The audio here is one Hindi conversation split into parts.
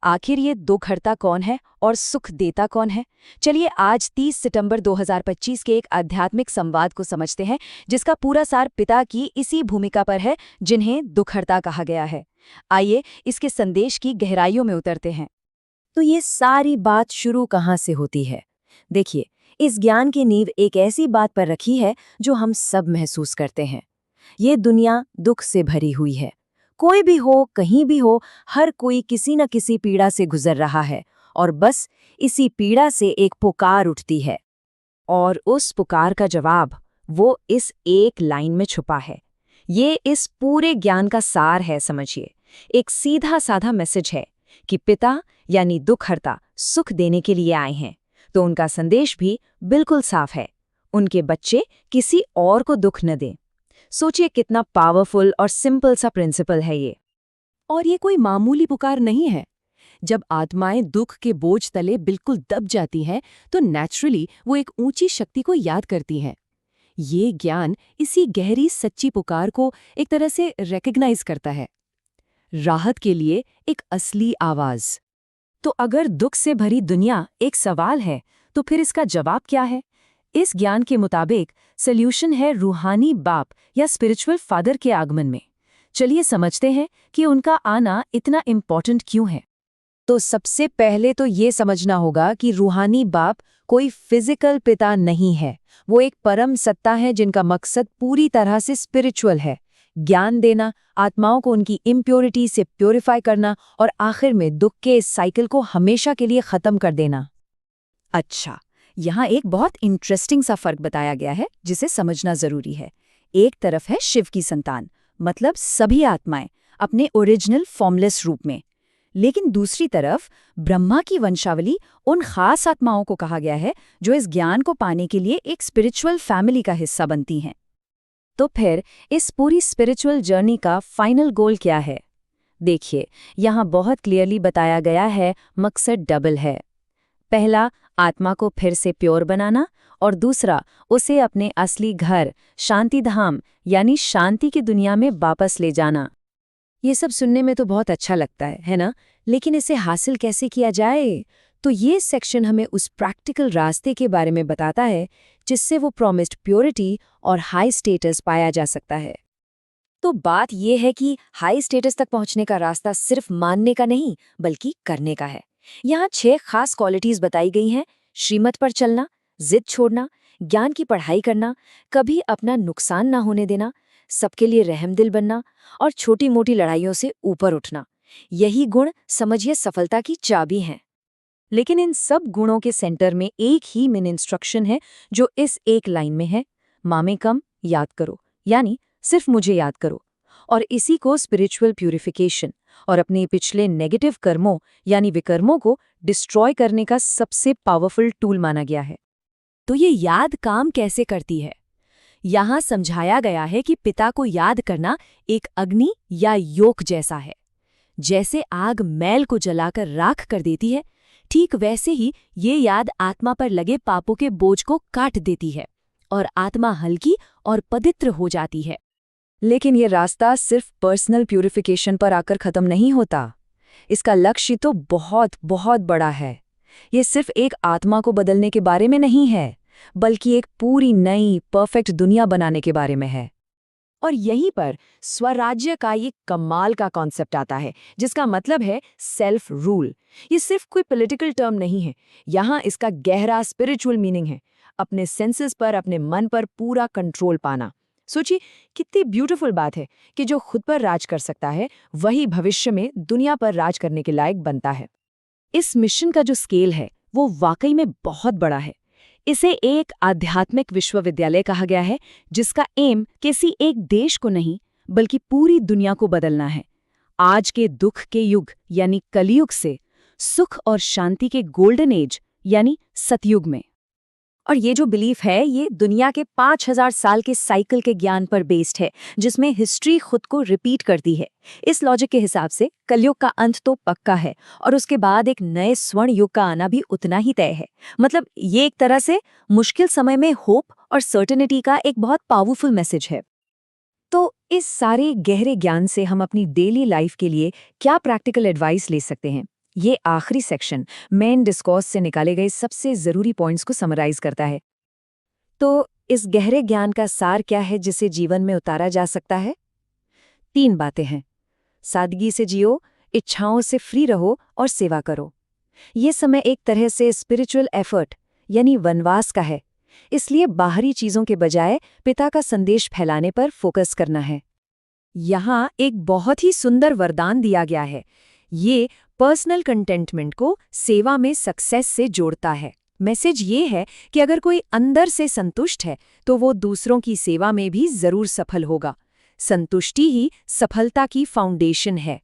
आखिर ये दुखहर्ता कौन है और सुख देता कौन है? चलिए आज 30 सितंबर 2025 के एक आध्यात्मिक संवाद को समझते हैं, जिसका पूरा सार पिता की इसी भूमिका पर है, जिन्हें दुखहर्ता कहा गया है। आइए इसके संदेश की गहराइयों में उतरते हैं। तो ये सारी बात शुरू कहाँ से होती है? देखिए, इस ज्ञान की नींव एक ऐसी बात पर रखी है जो हम सब महसूस करते हैं। ये दुनिया दुख से भरी हुई है। कोई भी हो, कहीं भी हो, हर कोई किसी न किसी पीड़ा से गुजर रहा है और बस इसी पीड़ा से एक पुकार उठती है। और उस पुकार का जवाब वो इस एक लाइन में छुपा है। ये इस पूरे ज्ञान का सार है, समझिए। एक सीधा साधा मैसेज है कि पिता यानी दुखहर्ता सुख देने के लिए आए हैं, तो उनका संदेश भी बिल्कुल साफ है। उनके बच्चे किसी और को दुख न दें। सोचिए कितना पावरफुल और सिंपल सा प्रिंसिपल है ये। और ये कोई मामूली पुकार नहीं है। जब आत्माएं दुख के बोझ तले बिल्कुल दब जाती हैं, तो नेचुरली वो एक ऊंची शक्ति को याद करती हैं। ये ज्ञान इसी गहरी सच्ची पुकार को एक तरह से रिकॉग्नाइज करता है। राहत के लिए एक असली आवाज। तो अगर दुख से भरी दुनिया एक सवाल है, तो फिर इसका जवाब क्या है? इस ज्ञान के मुताबिक सॉल्यूशन है रूहानी बाप या स्पिरिचुअल फादर के आगमन में। चलिए समझते हैं कि उनका आना इतना इम्पोर्टेंट क्यों है। तो सबसे पहले तो ये समझना होगा कि रूहानी बाप कोई फिजिकल पिता नहीं है। वो एक परम सत्ता है जिनका मकसद पूरी तरह से स्पिरिचुअल है। ज्ञान देना, आत्माओं को उनकी इम्प्योरिटी से प्योरीफाई करना और आखिर में दुख के इस साइकिल को हमेशा के लिए खत्म कर देना। अच्छा, यहाँ एक बहुत इंटरेस्टिंग सा फर्क बताया गया है जिसे समझना जरूरी है। एक तरफ है शिव की संतान, मतलब सभी आत्माएं अपने ओरिजिनल फॉर्मलेस रूप में। लेकिन दूसरी तरफ ब्रह्मा की वंशावली उन खास आत्माओं को कहा गया है जो इस ज्ञान को पाने के लिए एक स्पिरिचुअल फैमिली का हिस्सा बनती हैं। तो फिर इस पूरी स्पिरिचुअल जर्नी का फाइनल गोल क्या है? देखिए, यहाँ बहुत क्लियरली बताया गया है, मकसद डबल है। पहला, आत्मा को फिर से प्योर बनाना, और दूसरा, उसे अपने असली घर शांतिधाम यानी शांति की दुनिया में वापस ले जाना। ये सब सुनने में तो बहुत अच्छा लगता है ना? लेकिन इसे हासिल कैसे किया जाए? तो ये सेक्शन हमें उस प्रैक्टिकल रास्ते के बारे में बताता है जिससे वो प्रॉमिस्ड प्योरिटी और हाई स्टेटस पाया जा सकता है। तो बात ये है कि हाई स्टेटस तक पहुंचने का रास्ता सिर्फ मानने का नहीं, बल्कि करने का है। यहाँ 6 खास क्वालिटीज बताई गई हैं: श्रीमत पर चलना, जिद छोड़ना, ज्ञान की पढ़ाई करना, कभी अपना नुकसान ना होने देना, सबके लिए रहमदिल बनना और छोटी मोटी लड़ाइयों से ऊपर उठना। यही गुण समझिए सफलता की चाबी हैं। लेकिन इन सब गुणों के सेंटर में एक ही मेन इंस्ट्रक्शन है जो इस एक लाइन में है: मामे कम याद करो, यानी सिर्फ मुझे याद करो। और इसी को स्पिरिचुअल प्यूरिफिकेशन और अपने पिछले नेगेटिव कर्मों यानी विकर्मों को डिस्ट्रॉय करने का सबसे पावरफुल टूल माना गया है। तो ये याद काम कैसे करती है? यहाँ समझाया गया है कि पिता को याद करना एक अग्नि या योक जैसा है। जैसे आग मैल को जलाकर राख कर देती है, ठीक वैसे ही ये याद आत्मा पर लगे पापों के बोझ को काट देती है और आत्मा हल्की और पवित्र हो जाती है। लेकिन ये रास्ता सिर्फ पर्सनल प्यूरिफिकेशन पर आकर खत्म नहीं होता। इसका लक्ष्य तो बहुत बहुत बड़ा है। ये सिर्फ एक आत्मा को बदलने के बारे में नहीं है, बल्कि एक पूरी नई परफेक्ट दुनिया बनाने के बारे में है। और यहीं पर स्वराज्य का ये कमाल का कॉन्सेप्ट आता है, जिसका मतलब है सेल्फ रूल। ये सिर्फ कोई पॉलिटिकल टर्म नहीं है, यहाँ इसका गहरा स्पिरिचुअल मीनिंग है। अपने सेंसेस पर, अपने मन पर पूरा कंट्रोल पाना। सोचिए कितनी ब्यूटीफुल बात है कि जो खुद पर राज कर सकता है, वही भविष्य में दुनिया पर राज करने के लायक बनता है। इस मिशन का जो स्केल है, वो वाकई में बहुत बड़ा है। इसे एक आध्यात्मिक विश्वविद्यालय कहा गया है, जिसका एम किसी एक देश को नहीं, बल्कि पूरी दुनिया को बदलना है। आज के दुख के युग यानी कलयुग से सुख और शांति के गोल्डन एज यानी सतयुग में। और ये जो बिलीफ है, ये दुनिया के 5000 साल के साइकिल के ज्ञान पर बेस्ड है, जिसमें हिस्ट्री खुद को रिपीट करती है। इस लॉजिक के हिसाब से कलयुग का अंत तो पक्का है और उसके बाद एक नए स्वर्ण युग का आना भी उतना ही तय है। मतलब ये एक तरह से मुश्किल समय में होप और सर्टेनिटी का एक बहुत पावरफुल मैसेज है। तो इस सारे गहरे ज्ञान से हम अपनी डेली लाइफ के लिए क्या प्रैक्टिकल एडवाइस ले सकते हैं, ये आखिरी सेक्शन मेन डिस्कोर्स से निकाले गए सबसे ज़रूरी पॉइंट्स को समराइज करता है। तो इस गहरे ज्ञान का सार क्या है जिसे जीवन में उतारा जा सकता है? 3 बातें हैं। सादगी से जियो, इच्छाओं से फ्री रहो और सेवा करो। ये समय एक तरह से स्पिरिचुअल एफर्ट यानी वनवास का है, इसलिए बाहरी चीज़ों के बजाय पिता का संदेश फैलाने पर फोकस करना है। यहाँ एक बहुत ही सुंदर वरदान दिया गया है। ये पर्सनल कंटेंटमेंट को सेवा में सक्सेस से जोड़ता है। मैसेज ये है कि अगर कोई अंदर से संतुष्ट है तो वो दूसरों की सेवा में भी जरूर सफल होगा। संतुष्टि ही सफलता की फाउंडेशन है।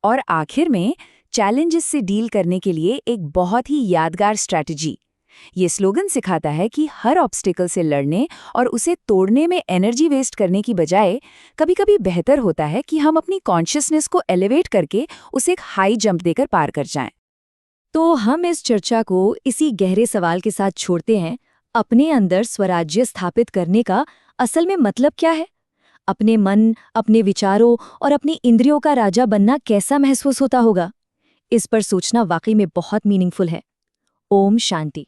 और आखिर में चैलेंजेस से डील करने के लिए एक बहुत ही यादगार स्ट्रैटेजी। ये स्लोगन सिखाता है कि हर ऑब्स्टिकल से लड़ने और उसे तोड़ने में एनर्जी वेस्ट करने की बजाय कभी-कभी बेहतर होता है कि हम अपनी कॉन्शियसनेस को एलिवेट करके उसे एक हाई जंप देकर पार कर जाएं। तो हम इस चर्चा को इसी गहरे सवाल के साथ छोड़ते हैं, अपने अंदर स्वराज्य स्थापित करने का असल में मतलब क्या है? अपने मन, अपने विचारों और अपनी इंद्रियों का राजा बनना कैसा महसूस होता होगा? इस पर सोचना वाकई में बहुत मीनिंगफुल है। ओम शांति।